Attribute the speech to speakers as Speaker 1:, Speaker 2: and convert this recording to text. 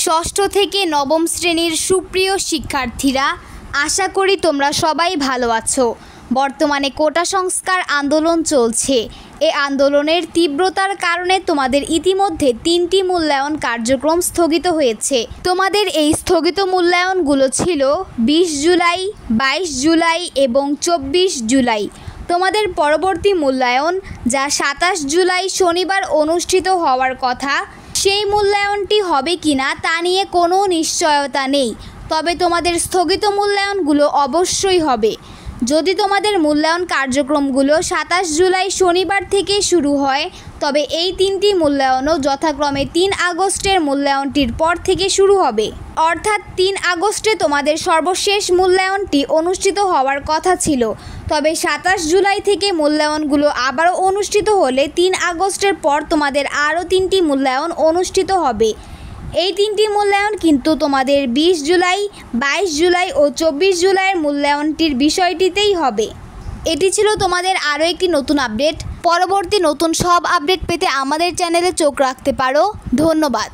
Speaker 1: ষষ্ঠ থেকে নবম শ্রেণীর সুপ্রিয় শিক্ষার্থীরা, আশা করি তোমরা সবাই ভালো আছো। বর্তমানে কোটা সংস্কার আন্দোলন চলছে। এই আন্দোলনের তীব্রতার কারণে তোমাদের ইতিমধ্যে 3টি মূল্যায়ন কার্যক্রম স্থগিত হয়েছে। তোমাদের এই স্থগিত মূল্যায়নগুলো ছিল 20 জুলাই, 22 জুলাই এবং 24 জুলাই। তোমাদের পরবর্তী মূল্যায়ন, যা 27 জুলাই শনিবার অনুষ্ঠিত হওয়ার কথা, সেই মূল্যায়নটি হবে কিনা তা নিয়ে কোনো নিশ্চয়তা নেই। তবে তোমাদের স্থগিত মূল্যায়নগুলো অবশ্যই হবে। যদি তোমাদের মূল্যায়ন কার্যক্রমগুলো 27 জুলাই শনিবার থেকে শুরু হয়, তবে এই 3টি মূল্যায়নও যথাক্রমে 3 আগস্টের মূল্যায়নটির পর থেকে শুরু হবে। অর্থাৎ 3 আগস্টে তোমাদের সর্বশেষ মূল্যায়নটি অনুষ্ঠিত হওয়ার কথা ছিল। তবে 27 জুলাই থেকে মূল্যায়নগুলো আবারও অনুষ্ঠিত হলে 3 আগস্টের পর তোমাদের আরও 3টি মূল্যায়ন অনুষ্ঠিত হবে। এই 3টি মূল্যায়ন কিন্তু তোমাদের 20 জুলাই, 22 জুলাই ও 24 জুলাইয়ের মূল্যায়নটির বিষয়টিতেই হবে। এটি ছিল তোমাদের আরও একটি নতুন আপডেট। পরবর্তী নতুন সব আপডেট পেতে আমাদের চ্যানেলে চোখ রাখতে পারো। ধন্যবাদ।